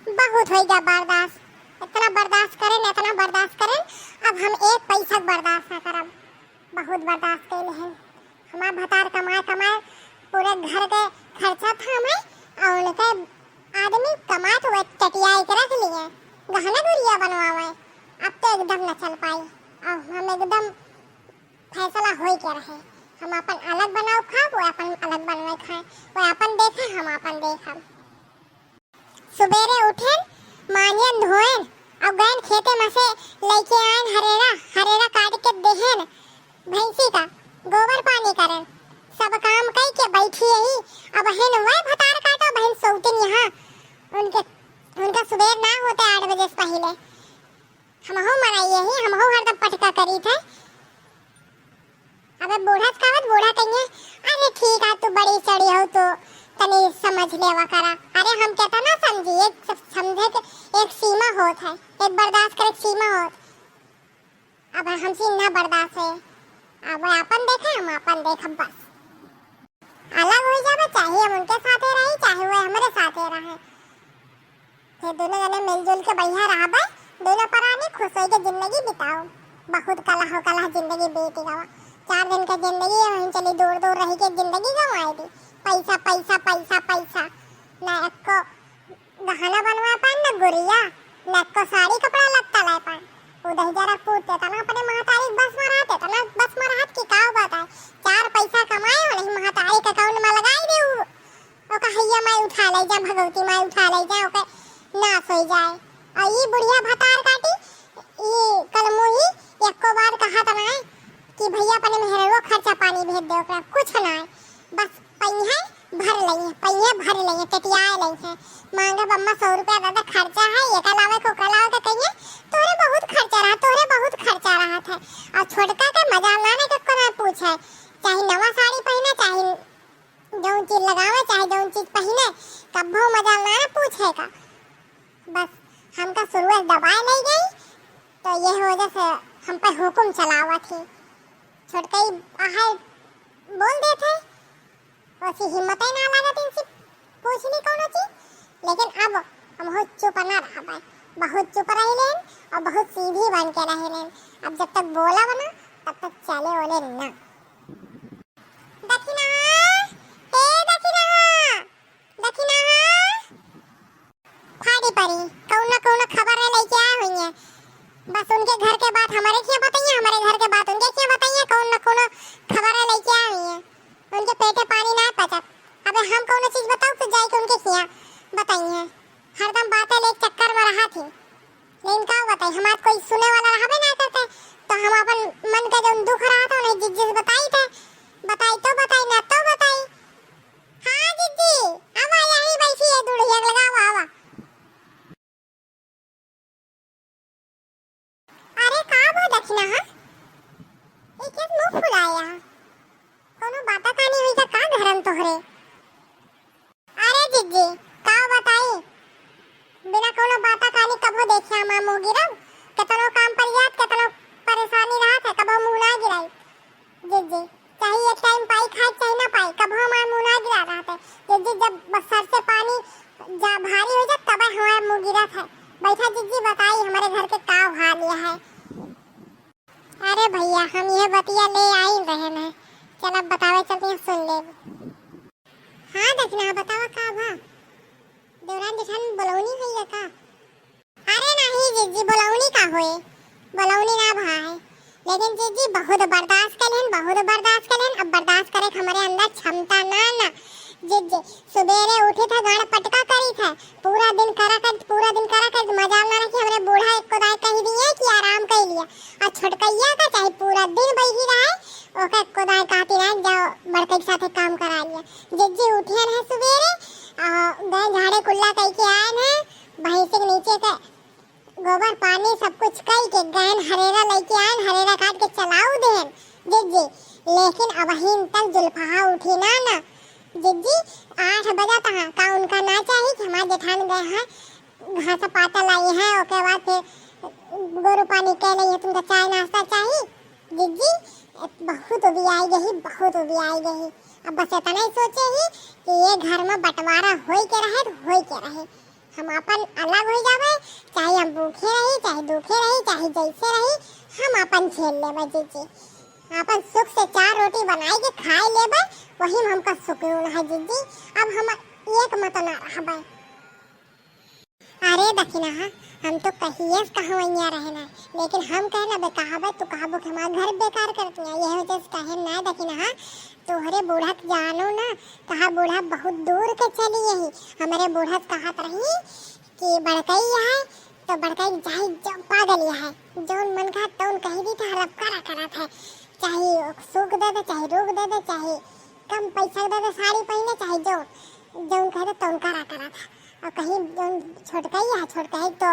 बहुत हो गया बर्दाश्त। इतना बर्दाश्त करें, इतना बर्दाश्त करें, अब हम एक पैसा बर्दाश्त ना करब। बहुत बर्दाश्त कैले हैं। हमार भतार कमाए कमाए पूरे घर के खर्चा था हमें, और उनके आदमी कमाए तो वो टटिया के रख लिए, गहना गुड़िया बनवावे। अब तो एकदम न चल पाई। अब हम एकदम फैसला हो के रहे, हम अपन अलग बनाओ खा, वो अपन अलग बनवाए खाए, वो अपन देखे हम अपन देखब। सुबेरे उठे, मानियन धोएन और गए खेते में से लेके आए हरेरा, हरेरा काट के देहन भैंसी का, गोबर पानी करें, सब काम कई के बैठी ही। अब हेन वह भतार काटो बहन सौतिन यहाँ, उनका सुबेर ना होते 8 बजे से पहले। हम हो मनाइए ही, हम हो हरदम पटका करी थे। अबे बूढ़ा कहत, बूढ़ा कहिए अरे ठीक है, तू बड़ी चढ़ी हो तो तनी समझ लेवा करा। अरे हम कहता ना समझी, एक समझे के एक सीमा होत है, एक बर्दाश्त करे सीमा होत। अब हमसे ना बर्दाश्त है, अब अपन देखे हम अपन देखब बस। अलग हो जावे, चाहे हम उनके साथे रही, चाहे वो हमारे साथे रहे, फिर दोनों जने मिलजुल के बढ़िया रहबे, दोनों परानी खुश हो के जिंदगी बिताओ। बहुत कलह जिंदगी बीती गवा। 4 दिन का जिंदगी वहीं चली, दूर दूर रही के जिंदगी गंवाई दी। पैसा पैसा पैसा पैसा, ना एक को गहना बनवा पान, ना गुड़िया, ना एक को साड़ी कपड़ा लत्ता लाए पान। उधर जरा पूछते तना अपने महतारी बस में रहते तना, बस में रहत की काव बताए। 4 पैसा कमाए और नहीं महतारी के अकाउंट में लगाई दे, ओ कहैया मैं उठा ले जा, भगवती मैं उठा ले जा, ओके नाश हो जाए। और ये बुढ़िया भतार काटी, ये कल मुही एक को बार कहा तना कि भैया अपने मेहरवा खर्चा पानी भेज दे, ओकरा कुछ ना है, बस पहिए भर लइए, टटियाए लइए, मांगे बम्मा 100 रुपया दादा खर्चा है, ये कलावे को कलावे के कहिए तोरे बहुत खर्चा रहा था। और छोटका के मजा लाने के को ना पूछे, चाहे नवा साड़ी पहने, चाहे जौन चीज लगावे, चाहे जौन चीज पहने, कब्बो मजा लाने पूछेगा। बस हमका शुरुआत दबाए नहीं गई, तो ये वजह से हम पे हुक्म चलावा थी। छोटका ही आहार बोल देते, वैसी हिम्मत ही ना लगा इनसे पूछनी कोनो चीज। लेकिन अब हम हो चुप ना रह पाए, बहुत चुप रही लेन और बहुत सीधी बन के रही लेन। अब जब तक बोला बना तब तक चले ओले ना। दखिना ए दखिना फाड़ी परी कौन खबर है लेके आए हुई है। बस उनके घर के बात हमारे क्या बताइए, हमारे घर के बात उनके क्या बताइए, कौन खबर है लेके आए हुई है। उनके पेटे पानी ना पचत। अबे हम कौन चीज बताओ तो जाके उनके खिया बताइए। हरदम बातें ले चक्कर में रहा थी, लेकिन का बताई हमार कोई सुने वाला रहबे ना करते, तो हम अपन मन का जो दुख रहा था उन्हें जिज्जी बताई थे, बताई तो बताई ना तो बताई। हाँ जिज्जी अब यही बैठी है, दूढ़िया लगाओ आवा। अरे का वो दक्षिणा है, ये किस मुंह फुलाया, कोनो बाता कानी हुई का घरम तोहरे। अरे जिज्जी का बताई, बिना कोनो बाता कानी कबो देखिया मां मुंह गिरब, कतनो काम पर याद, कतनो परेशानी रहत है, कबो मुंह ना गिराई। जिज्जी चाहे एक टाइम पाई खाए चाहे ना पाई, कबो मां मुंह ना गिरा रहत है। जिज्जी जब सर से पानी जा भारी हो जाए तब हमारा मुंह गिरत है। बैठा जिज्जी बताई हमारे घर के का हाल लिया है। अरे भैया हम ये बतिया ले आई रहे ना, चल अब बतावे चलते हैं, सुन ले। हाँ दक्षिणा बतावा का भा, देवरान जेठान बोलौनी हुई है का? अरे नहीं जिज्जी बोलौनी का होए, बोलौनी ना भा है, लेकिन जिज्जी बहुत बर्दाश्त करें, अब बर्दाश्त करे हमारे अंदर क्षमता ना। जिज्जी सुबेरे उठे थे, गाड़ पटका करी थे, पूरा दिन करा कर मजा ना कि हमरे बूढ़ा एक दाई कह दिए कि आराम कर लिया। और छोटकैया का चाहे पूरा दिन बैठी रहे, ओके को दाई कहती रहे जाओ बड़के के साथे काम करा लिया। जिज्जी उठे रहे सुबेरे, गए झाड़े कुल्ला कह के आए हैं, भैंस के नीचे से गोबर पानी सब कुछ कई के गहन हरेरा लेके आए, हरेरा काट के चलाऊ देन जिज्जी। लेकिन अब हिन तक जुल्फा उठी ना जिज्जी 8 बजा था का उनका ना चाहिए कि हमारे जेठान गए हैं घास पाता लाई है, ओके बाद फिर गोरू पानी के लिए तुमका चाय नाश्ता चाहिए। जिज्जी बहुत उबी आई गई। अब बस इतना ही सोचे ही कि ये घर में बंटवारा होई के रहे, हम अपन अलग हो जावे, चाहे हम भूखे रही, चाहे दुखे रही, चाहे जैसे रही, हम अपन झेल लेबे जीजी। अपन सुख से 4 रोटी बनाई के खाए लेबे, वही हमका सुकून है जीजी। अब हम एक मत ना रहबे। अरे दखिना हम तो कहिए कहवैया रहना, लेकिन हम कहना बे कहावे तू कहाबो कि हमारा घर बेकार करती है, यह वजह से कहे ना दखिना तोहरे बूढ़ा जानो ना, कहा बूढ़ा बहुत दूर के चली यही। हमारे बूढ़ा कहत रही कि बड़कई है तो बड़कई जाई जो पागल है, जौन मन का तौन कही दी था हड़प करा था, चाहे सुख दे दे, चाहे रोग दे दे, चाहे कम पैसा दे दे साड़ी पहने, चाहे जौन कह दे तौन करा था। और कहीं छोटका ही तो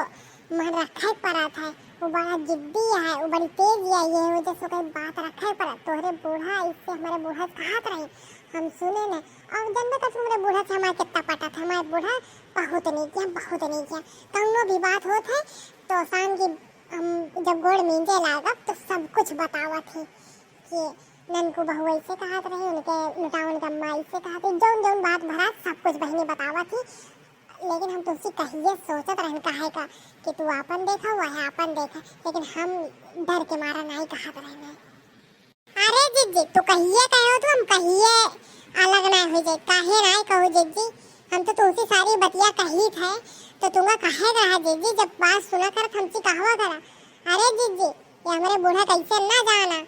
मन रखा पड़ा था, वो बड़ा जिद्दी है, वो बड़ी तेज है, ये वजह से कहीं बात रखा पड़ा। तोहरे बूढ़ा इससे हमारे बूढ़ा कहत रही, हम सुने न। और जनबे तो तुम्हारे बूढ़ा से हमारे कितना पटा था, हमारे बूढ़ा बहुत नहीं किया। कौनो भी बात होत है तो शाम की हम जब गोड़ मींजे लागब तो सब कुछ बतावा थी कि ननकू बहू ऐसे कहत रही, उनके लुटावन का माँ ऐसे कहती, जौन बात भरा सब कुछ बहनी बतावा थी। लेकिन हम तुमसे कहिए सोचत रहन काहे का कि तू आपन देखा हुआ है आपन देखा, लेकिन हम डर के मारा नहीं कहत रहने। अरे जीजी तू कहिए कहो तो हम कहिए अलग ना हो जाए, काहे नहीं कहू जीजी, हम तो तुमसे सारी बतिया कही थे तो तुम्हें कहे रहा जीजी, जब बात सुना कर हमसे कहवा करा। अरे जीजी ये हमारे बूढ़ा कैसे ना जाना,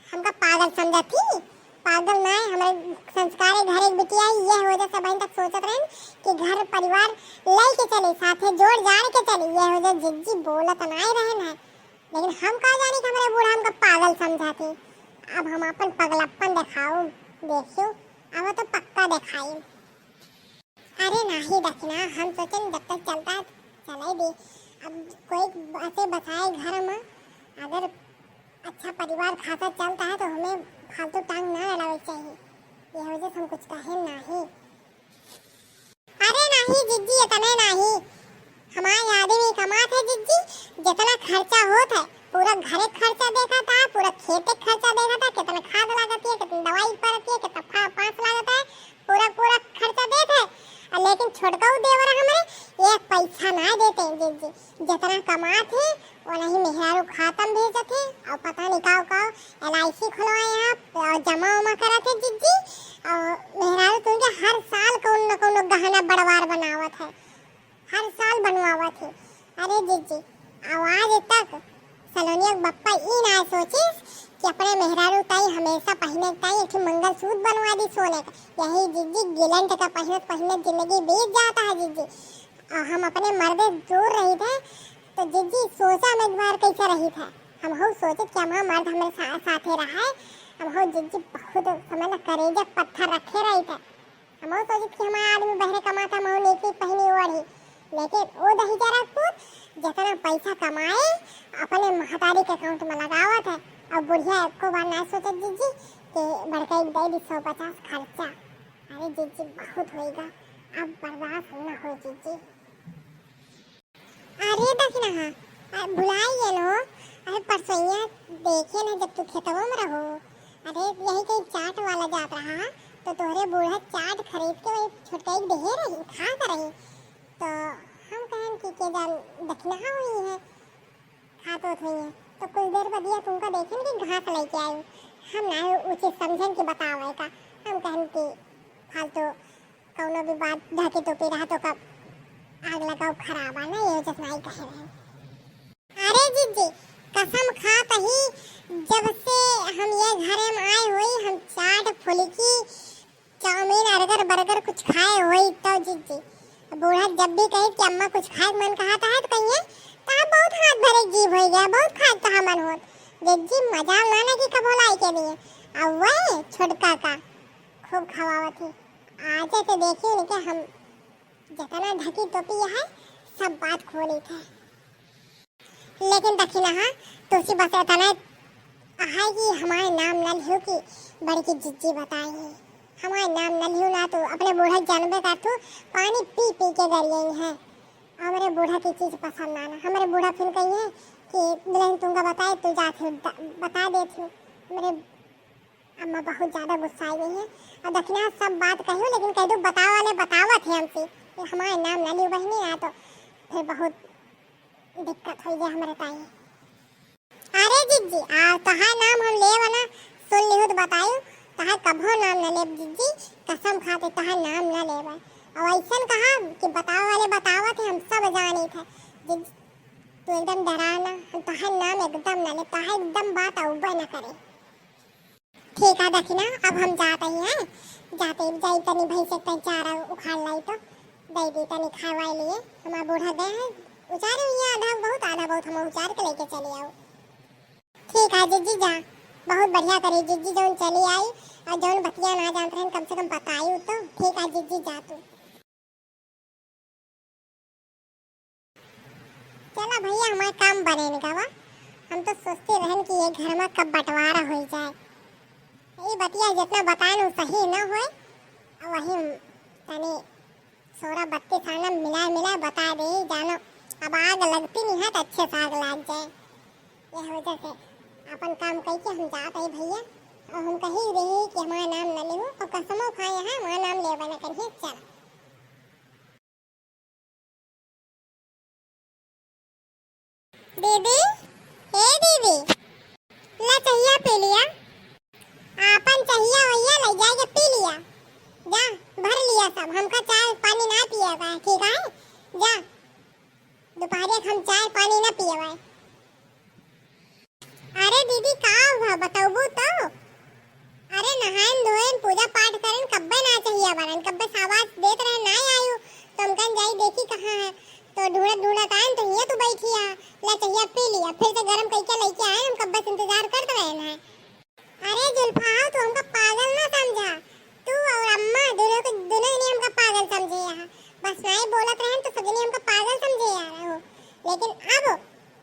हमका पागल समझा थी, पागल ना है। हमारे संस्कार घर एक बिटिया है, यह वजह से बहन तक सोचत रहे कि घर परिवार लेके चले, साथे जोड़ जाड़ के चले, यह वजह जिज्जी बोलत नहीं रहन है। लेकिन हम कहा जाने कि हमारे बूढ़ा हमका पागल समझा थे। अब हम अपन पगलप्पन दिखाओ, देखियो अब तो पक्का दिखाई। अरे नहीं दखना, हम सोचन जब तक चलता है चले भी, अब कोई ऐसे बताए घर में अगर अच्छा परिवार खाता चलता है तो हमें फालतू टांग ना लड़ावे चाहिए, यह वजह से हम कुछ कहे नहीं। अरे नहीं जिज्जी इतना नहीं, हमारे आदमी कमात है जिज्जी, जितना खर्चा होता है पूरा घर खर्चा देखा था, पूरा खेत खर्चा देखा था, कितना खाद लागत है, कितनी दवाई पड़ती है, कितना पास लागत है, पूरा खर्चा देते है। लेकिन छोटकाऊ देवर हमारे एक पैसा ना देते हैं जिज्जी, जितना कमाते हैं वो नहीं मेहरारू खातम भेजते हैं। और पता नहीं काव LIC खुलवाए आप और जमा उमा करते जिज्जी, और मेहरारू तुमके हर साल कौन न कौन गहना बड़वार बनावत है, हर साल बनवावत है। अरे जिज्जी आवाज तक सलोनिया बप्पा ई ना सोचिस कि अपने मेहरारू ताई हमेशा पहने ताई एक मंगलसूत्र बनवा दी सोने का, यही जिज्जी गिलंट का पहने जिंदगी बीत जाता है जिज्जी। हम अपने मर्दे दूर रही थे तो जिज्जी सोचा में एक बार कैसे रही था, हम हो सोचे कि हमारा मर्द हमारे साथे रहा है, हम हो जिज्जी बहुत समय ना करेजा पत्थर रखे रही थे। हम हो सोचे कि हमारा आदमी बहरे कमाता हम नीचे पहनी ओढ़ी, लेकिन वो दही जरापुर जितना पैसा कमाए अपने महतारी के अकाउंट में लगावत है, और बुढ़िया को बार ना सोचे जीजी कि बड़का एक दे दी 150 खर्चा। अरे जीजी बहुत होएगा, अब बर्दाश्त न हो जीजी। अरे दखना भुलाइए नो, अरे परसोइया देखिए ना जब तू खेतों में रहो, अरे यही कहीं चाट वाला जात रहा तो तोहरे बूढ़ा चाट खरीद के वही छोटका एक दे रही खा कर रही, तो हम कहन कि के जान दखना हुई है खातो हुई है, तो कुछ देर बाद दिया तुमका देखें कि घास लेके आयो, हम ना उचित समझन कि बतावे का, हम कहन कि फालतू कौनो भी बात ढके तो पी रहा तो कब आग लगाओ खराब है ना, ये जैसे नहीं कह रहे। अरे जीजी कसम खाता ही जब से हम ये घर में आए हुई, हम चाट फुल्की चाउमीन बर्गर कुछ खाए हुई तो जीजी बूढ़ा जब भी कहे कि अम्मा कुछ खाए मन कहता है तो कहिए कहा बहुत हाथ भरे जीव हो गया, बहुत खाए कहा मन हो जीजी मजा लाना की कब लाई के लिए। अब वही छोटका का खूब खवावत थी, आज तो देखिए उनके हम जितना ढकी टोपी है सब बात खोली थे, लेकिन दखिना तुलसी बस इतना है कि हमारे नाम न लियो कि बड़ी की जिज्जी बताई, हमारे नाम न लियो ना तो अपने बूढ़ा जानबे का तू पानी पी पी के गरिए है, हमारे बूढ़ा की चीज पसंद आना, हमारे बूढ़ा फिर कही है कि दुल्हन तुमका बताए तू जाते बता देती, मेरे अम्मा बहुत ज्यादा गुस्सा आई गई है। और दखिना सब बात कहो लेकिन कह दो बताओ वाले बतावत है हमसे, हमारे नाम ना लियो बहनी ना तो फिर बहुत दिक्कत हो जाए हमारे ताई। अरे जिज्जी आ तहार नाम हम लेव ना सुन लियो तो बतायो तहार कभो नाम ना लेब जिज्जी, कसम खाते तहार नाम ना लेब। और ऐसन कहा कि बताओ वाले बतावा थे हम सब जानी थे जिज्जी तू एकदम डराना, हम तहार नाम एकदम ना ले, तहार एकदम बात अउबे ना करे। ठीक है दखिना अब हम जाते ही हैं, जाते जाई तनी भैंस के चारा उखाड़ लाई तो दई दी तनी खावाई लिए। हमारा बूढ़ा गए हैं उचारे हुई आधा बहुत हम उचार के लेके चली आओ। ठीक है जिज्जी जा, बहुत बढ़िया करी जिज्जी जौन चली आई और जौन बतिया ना जानते हैं कम से कम बताई तो। ठीक है जिज्जी जा तू। चला भैया हमारा काम बनेगा वा, हम तो सोचते रहन कि ये घर में कब बंटवारा हो जाए। ये बतिया जितना बताए वो सही ना होए वही तनी 16-32 आना मिला बता दे जानो। अब आग लगती नहीं है तो अच्छे से आग लग जाए। यह वजह से अपन काम करके हम जाते हैं भैया, और हम कही रही कि हमारा नाम न ले और कसमों खाए हैं हमारा नाम ले बना करिए। चल दीदी, हे दीदी ला चाहिए पी लिया, आपन चाहिए भैया ले जाके पी लिया, जा भर लिया सब, हमका चाय पानी ना पिए हुआ है ठीक है। जा दोपहर हम चाय पानी ना पिए हुआ है। अरे दीदी का हुआ बताओ तो। अरे नहान धोएन पूजा पाठ करें कब्बे ना चाहिए बनन, कब्बे आवाज देत रहे ना आयु तो हम कन जाई देखी कहां है तो ढूंढत आए तो ये तो बैठी है ला चाहिए पी लिया, फिर से गरम करके लेके आए हम कब्बे से इंतजार करते रहे हैं। अरे जुल्फा तो हमका पागल ना समझा, तू और अम्मा दोनों ने हमका पागल समझे यहाँ, बस नहीं बोलत रहे तो सजनी हमका पागल समझे यार हो। लेकिन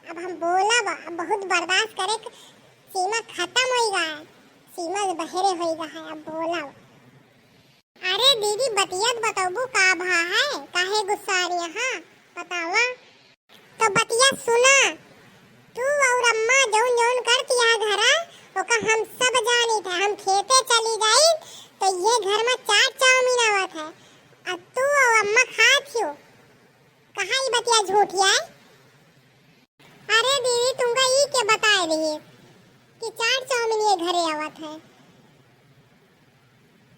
अब हम बोला अब बहुत बर्दाश्त करे, सीमा खत्म हो गया है, सीमा बहरे हो गया है अब बोला। अरे दीदी बतियत बताबू का भा है काहे गुस्सा आ रही है बतावा तो बतिया सुना। तू और अम्मा जौन जौन करती है घर ओका हम सब जानी थे, हम खेते चली गई तो ये घर में 4 चाउमीन आवत है और तू और अम्मा खात हो, कहाँ ये बतिया झूठी है। अरे दीदी तुमका ये के बताए रही कि 4 चाउमीन ये घरे आवत है।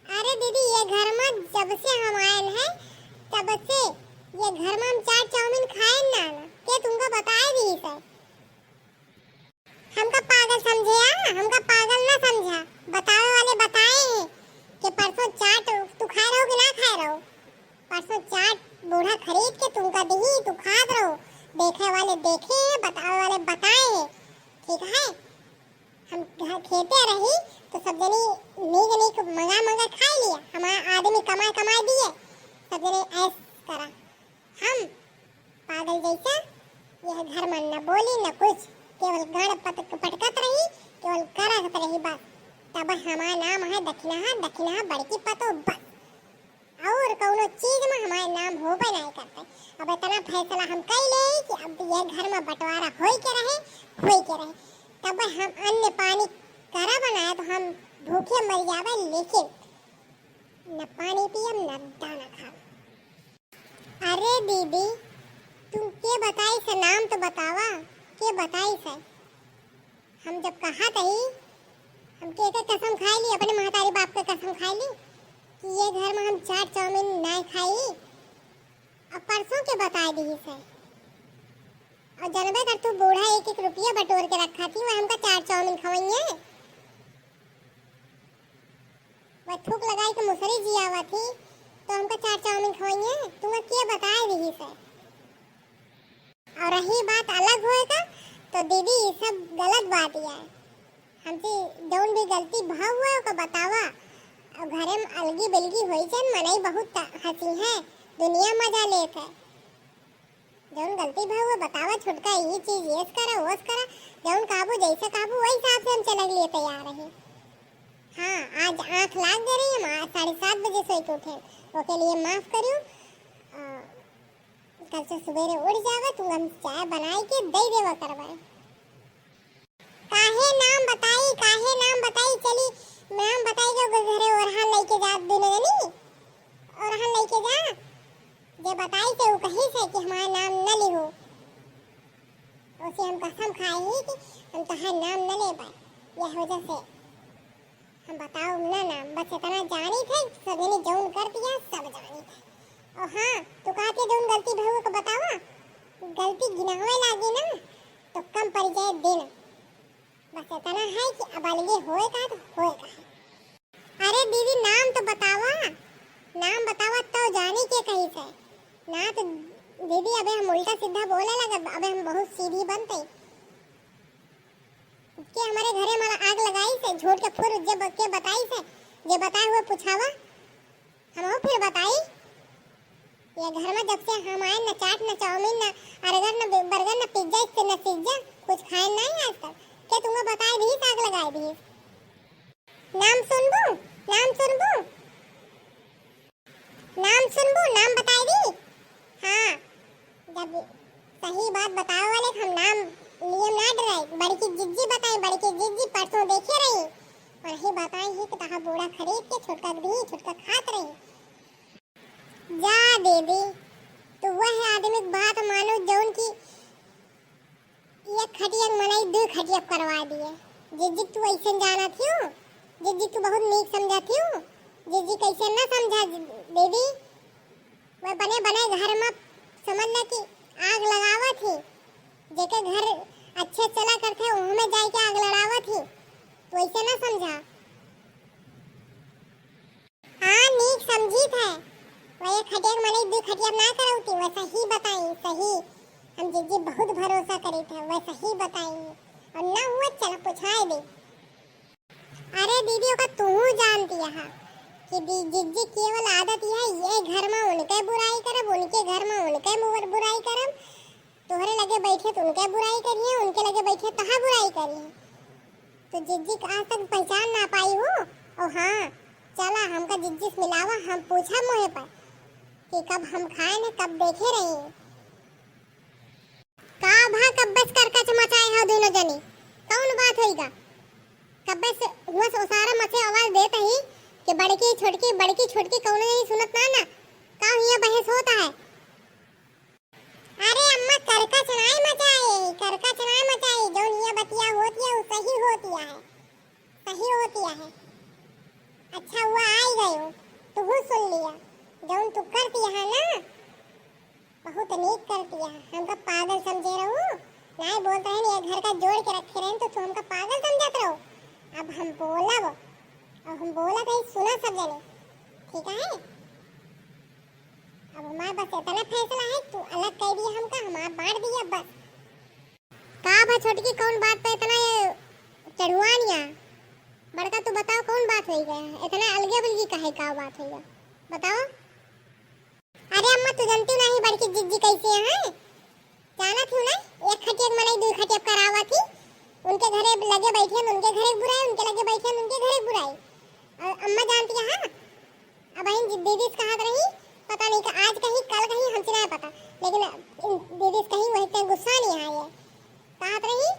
अरे दीदी ये घर में जब से हम आए हैं तब से ये घर में हम 4 चाउमीन खाए ना के तुमको बताए रही सर। हमका पागल समझे हमका पागल ना समझा, बताओ वाले बताए हैं कि परसों चाट तू खा रहो कि ना खा रहो, परसों चाट बूढ़ा खरीद के तुमका दी तू खात रहो, देखे वाले देखे हैं बताओ वाले बताए हैं ठीक है। हम खेते रही तो सब जनी नीक मंगा खा लिया, हमारा आदमी कमाए दिए सब जने ऐस करा, हम पागल जैसा यह घर में न बोली न कुछ, केवल गड़ पटकत रही, केवल करत रही बस। तब हमारा नाम है दक्षिणा बड़की पतो बस, और कोनो चीज में हमारा नाम होबे नहीं करते। अब इतना फैसला हम कर ले कि अब ये घर में बंटवारा होई के रहे। तब हम अन्न पानी करा बनाए तो हम भूखे मर जावे, लेकिन न पानी पियम न दाना खावे। अरे दीदी तुम के बताई से नाम तो बतावा, के बताई से। हम जब कहा तही हम के कसम खाई ली, अपने महतारी बाप के कसम खाई ली कि ये घर में हम 4 चाउमीन नहीं खाई, और परसों के बताए दी से। और जनबे कर तू बूढ़ा 1-1 रुपया बटोर के रखा थी, वह हमका 4 चाउमीन खवाइए, वह थूक लगाई के मुसरी जी आवा थी तो हमका 4 चाउमीन खवाइए, तुम्हें के बताए दी से। और रही बात अलग होएगा तो दीदी ये सब गलत बात है, हमसे जौन भी गलती भाव हुआ उसका बतावा। और घरे में अलगी बिलगी होई छन मनई बहुत हंसी है, दुनिया मजा लेत है, जौन गलती भाव हुआ बतावा छुटका ये चीज येस करा वोस करा, जौन काबू जैसे काबू वही हिसाब से हम चलने लिए तैयार है। हाँ आज आँख लाग गई रही है, 7:30 बजे सोई के उठे, ओके लिए माफ करियो, कल से सवेरे उठ जावे तू हम चाय बनाई के दे देवा करवाए। काहे नाम बताई चली नाम बताई जो घरे ओरहान लेके जा दोनों जनी ओरहान लेके जे बताई से वो कही से कि हमारा नाम न लिहो, उसे हम कसम खाए ही कि हम तुम्हारा नाम न ले पाए। यह वजह से हम बताओ ना नाम, बस इतना जानी थे सभी ने जौन कर दिया सब जानी थे। और हाँ तू कहते जौन गलती भई को बतावा, गलती गिनावे लागी ना तो कम पड़ जाए दिन। बस इतना है कि अब अलगे होए का तो होए का है। अरे दीदी नाम तो बतावा, नाम बतावा तो जानी के कही से ना तो दीदी अबे हम उल्टा सीधा बोले लगा, अबे हम बहुत सीधी बनते के हमारे घरे मारा आग लगाई से झूठ के फुर जे के बताई से जे बताए हुए पूछावा हम फिर बताई। ये घर में जब से हम आए न चाट न चाउमीन न अर्गर न बर्गर न पिज्जा से न पिज्जा कुछ खाए नहीं आज तक के तुमको बताए भी आग लगाए भी। नाम सुनबू, नाम सुनबू, नाम सुनबू, नाम बताई दी। हाँ जब सही बात बताओ वाले हम नाम नियम ना डराई। बड़ी की जिज्जी बताई, बड़ी की जिज्जी परसों देखे रही और ही बताई ही कि तहा बूढ़ा खरीद के छुटका भी छुटका खात रही। जा दीदी तो वह आदमी की बात मानो जौन की एक खटिया मनाई दो खटिया करवा दिए। जिज्जी तू ऐसे जाना थियो, जिज्जी तू बहुत नीक समझा थियो, जिज्जी कैसे ना समझा दीदी। वह बने बने घर में समझ ले कि आग लगावा थी, जेके घर अच्छे चला करते उनमें जाए के आग लड़ावा थी, तो ऐसे ना समझा। हाँ नीक समझी थे, वह खटिया मने दो खटिया ना करौती, वह सही बताई सही। हम जिज्जी बहुत भरोसा करी थे, वह सही बताई और ना हुआ चला पूछाए दे। अरे दीदी का तू जानती है कि जिज्जी केवल आदत है ये घर में उनके बुराई करब, उनके घर में उनके बुराई करब, तोहरे लगे बैठे तो उनके बुराई करिए, उनके लगे बैठे तहा बुराई करिए। तो जिज्जी आज तक पहचान ना पाई हो। और हाँ चला हमका जिज्जी से मिलावा, हम पूछा मोहे पर कि कब हम खाए ने कब देखे रही का भा कब बस करकच मचाए हो दोनों जनी कौन बात होईगा। कब बस हुआ सारा मचे आवाज देता ही कि बड़की छोटकी कौन नहीं सुनत ना का हिया बहस होता है। अरे अम्मा करका चनाई मचाई जो ये बतिया होती है वो सही होती है, सही होती है। अच्छा हुआ आई गए हो तू सुन लिया, जो तू करती है ना बहुत नीक करती है। हमका पागल समझे रहो नहीं बोलते हैं ये घर का जोड़ के रखे रहे तो हमका पागल समझत रहो। अब हम बोलब और हम बोला कहीं सुना सब जने, ठीक है। अब हमारा बस इतना फैसला है तू अलग कह दिया हमका, हमारा बांट दिया बस। का भा छोटकी कौन बात पे इतना ये चढ़ुआनिया बड़का तू बताओ कौन बात होई गया इतना अलगे बलगी काहे का बात होई बताओ। अरे अम्मा तू जानती नहीं बड़की जिज्जी कैसे है जाना थी ना, एक खटिया मनाई दो खटिया करावा थी, उनके घरे लगे बैठे उनके घरे बुराई, उनके लगे बैठे उनके घरे बुराई। अम्मा जानती है हाँ अब दीदी से कहा रही पता नहीं कि आज कहीं कल कहीं हमसे नहीं पता, लेकिन दीदी से कहीं वही से गुस्सा नहीं आया कहा रही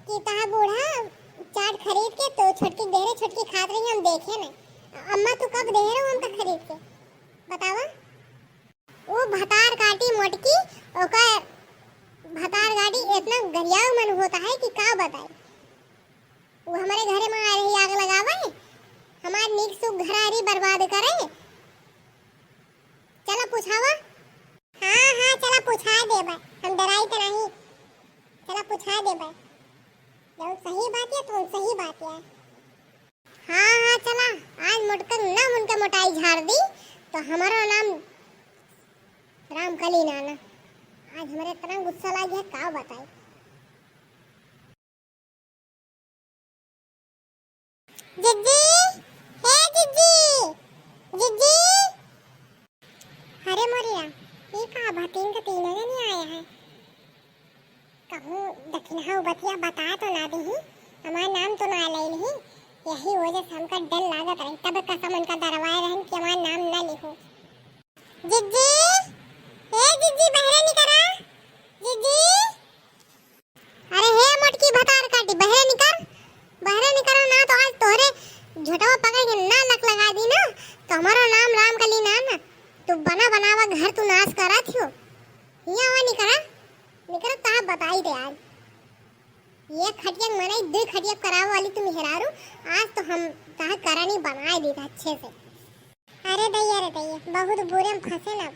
कि तहा बूढ़ा चाट खरीद के तो छोटकी देरे छोटकी खात रही हम देखे नहीं। अम्मा तू कब दे रहे हो हमका खरीद के बतावा। वो भतार काटी मोटकी ओका भतार गाड़ी इतना गरियाव मन होता है कि का बताए। वो हमारे घरे में आ रही आग लगावे, हमार नीक सुख घरारी बर्बाद करे। चला पूछावा। हाँ चला पूछा देबे, हम डराई तो नहीं, चला पूछा देबे जो सही बात है तो सही बात है। हाँ चला आज मोटकर ना उनका मोटाई झाड़ दी तो हमारा नाम रामकली नाना। आज हमारे इतना गुस्सा लग गया का बताए। जिज्जी हे जिज्जी जिज्जी अरे मोरिया ये का भतीन का तीन नहीं आया है कहूँ दक्षिणा बतिया बता तो ना दी, हमारा नाम तो ना ले नहीं, यही वजह से हमका डर लागत रही तब कसम उनका दरवाए रहन कि हमारा नाम ना लिखो। जिज्जी हे जिज्जी बहरे निकरा जिज्जी। अरे हे मोटकी भतार काटी बहरे निकर ना तो आज तोरे झटवा पकड़ के ना लक लगा दी ना तो हमारा नाम रामकली ना तू बना बनावा घर तू नाश करत बता ही दे आज। ये खटिया मनाई दे खटिया कराव वाली तुम हेरारू, आज तो हम कहा करानी बनाए दी था अच्छे से। अरे दैया बहुत बुरे में फंसे ना,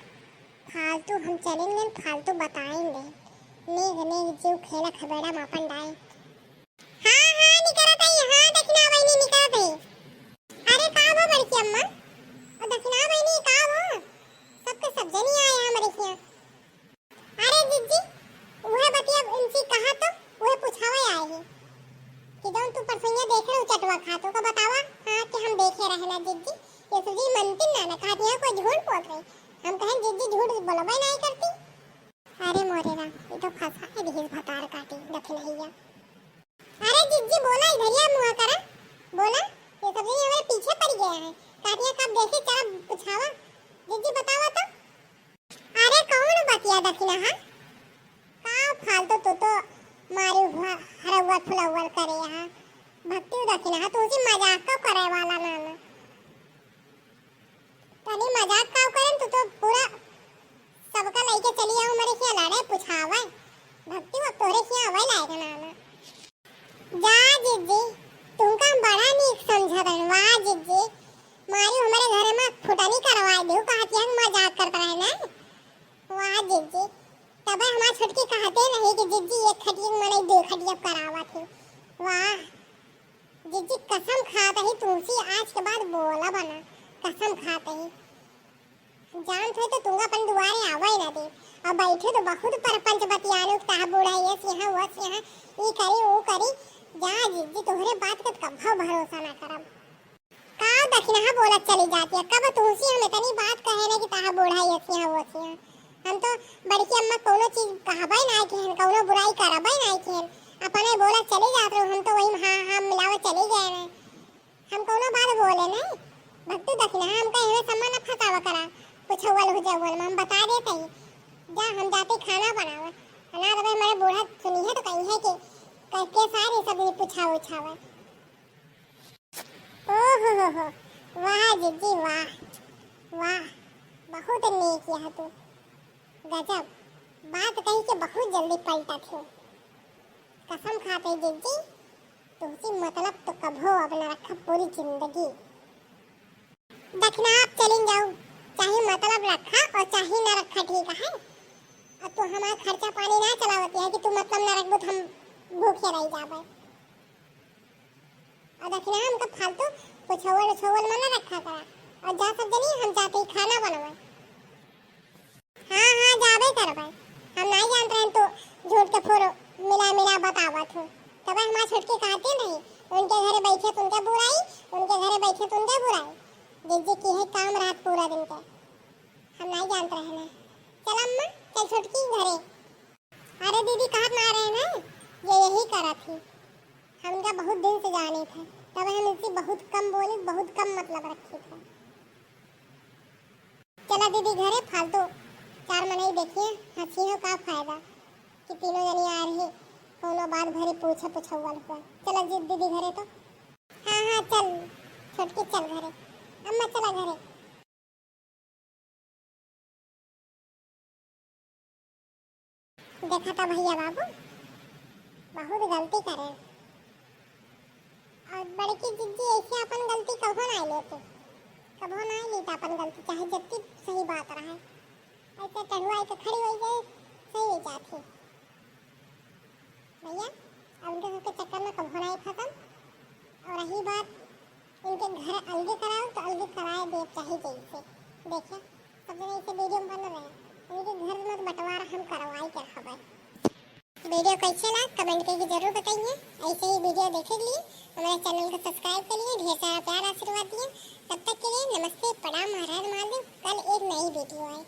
फालतू हम चलेंगे फालतू बताएंगे, नेग नेग जीव खेला खबेड़ा मापन डाए। हाँ हाँ निकलत है, हाँ दक्षिणा बहनी निकलत है। अरे का वो बड़की अम्मा और दक्षिणा बहनी का वो सबके सब जनी आए हमारे यहाँ। अरे जीजी वह बतिया इनसे कहा तो वह पूछावे आए हैं कि जौन तू परसों देख रहे हो चटवा खातो का बतावा। हाँ कि हम देखे रहना जीजी, ये तो जी मनती ना कहती है कोई झूठ बोल रही, हम कहें जीजी झूठ बोलबे नहीं करती। अरे मोरेरा ये तो फंसा है ढील भतार काटी दक्षिणैया। अरे जीजी बोला इधर या मुंह करा बोला, ये सब जी हमारे पीछे पड़ गया है, काटिया कब देखे चला पूछावा जीजी बतावा तो। अरे कौन बतिया दक्षिणा हाँ का फालतू तो मारी हुआ हरवा फुलवल करे यहाँ भक्ति दक्षिणा हाँ तो उसी मजाक का करे वाला नाना तनी मजाक का करें तो पूरा सबका लेके चली आओ मेरे क्या लड़े पूछावे भक्ति वो तोरे क्या आवे लाएगा नाना। जा जीजी तुमका बड़ा नीक समझा दन, वाह जीजी मारी हमारे घर में फुटानी करवा दो कहती है मजाक करता है ना, वाह जीजी तब हमार छोटकी कहते नहीं कि जीजी एक खटिया मने दो खटिया करावा थी। वाह जीजी कसम खाते ही तुमसे आज के बाद बोला बना, कसम खाते ही जान थे तो तुंगा अपन दुआरे आवा ही ना दे और बैठे तो बहुत परपंच बतियानो कहा बूढ़ा ये यहाँ वस यहाँ ये करी वो करी। जा जीजी तोहरे बात का कभी भरोसा ना करब, का दक्षिणा बोला चली जाती है कब तुमसे हमें तनी बात कहे ना कि ताहा बूढ़ा ये यहाँ वस यहाँ। हम तो बड़की अम्मा कोनो चीज कहबै ना कि हम कोनो बुराई करबै ना कि अपने बोला चले जात रहो, हम तो वही हाँ हाँ मिलावे चले गए ना, हम कोनो बात बोले नहीं भक्ति दक्षिणा हम कहे हमें सम्मान न फसावा करा पुछवल हो जावल हम बता देते ही। जा हम जाते खाना बनावे ना तो हमारे बूढ़ा सुनी है तो कही है कि के सारे सब पूछावे उछावे। ओहो हो वाह जीजी वाह वाह बहुत नेक है तू, गजब बात कही के बहुत जल्दी पलटा थे, कसम खाते जीजी तुमसे मतलब तो कभो अब न रखा पूरी जिंदगी। दक्षिणा आप चली जाओ, चाहे मतलब रखा और चाहे न रखा ठीक है, अब तो हमारा खर्चा पानी ना चलावती है कि तू मतलब न रखबो हम भूखे रह जाबे। और दक्षिणा हमका फालतू पुछवल उछवल में न रखा करा और जा सब जनी हम जाते ही खाना बनवाए। हाँ हाँ जाबे करबे, हम नहीं जानते हैं तो झूठ के फोरो मिला मिला बतावत हो, तब हमारे छोटके कहते नहीं उनके घरे बैठे तो उनका बुराई, उनके घरे बैठे तो उनका बुराई, जीजी की है काम रात पूरा दिन के, हम नहीं जानते रहना। चल अम्मा चल छोटकी घरे। अरे दीदी कहत ना रहे ना ये यही करा थी, हम इनका बहुत दिन से जाने थे तब हम इनसे बहुत कम बोले बहुत कम मतलब रखे थे। चला दीदी घरे फालतू चार मनाई देखिए हंसी हो का फायदा कि तीनों जनी आ रही कोनो बात भरी पूछा पुछवल हुआ। चला जी दीदी घरे तो। हाँ हाँ चल छोटकी चल घरे, अम्मा चला घरे। देखा था भैया बाबू बहुत गलती करे और बड़की जीजी ऐसे अपन गलती कभो नहीं लेते, कभो नहीं लेता अपन गलती चाहे जितनी सही बात रहा, ऐसे टहुआ के खड़ी हो गई सही हो जाती भैया। अब उनके घर के चक्कर में कभो नहीं फंसम, और रही बात इनके घर अलगे कराओ तो अलगे कराए दे चाहे जैसे देखिए सब जने ऐसे वीडियो बन रहे हैं, उनके घर में बंटवारा हम करवाई क्या खबर। वीडियो कैसे लगा कमेंट करके जरूर बताइए, ऐसे ही वीडियो देखने के लिए हमारे चैनल को सब्सक्राइब करिए, ढेर सारा प्यार आशीर्वाद दिए। तब तक के लिए नमस्ते प्रणाम, हर हर महादेव। कल एक नई वीडियो आए।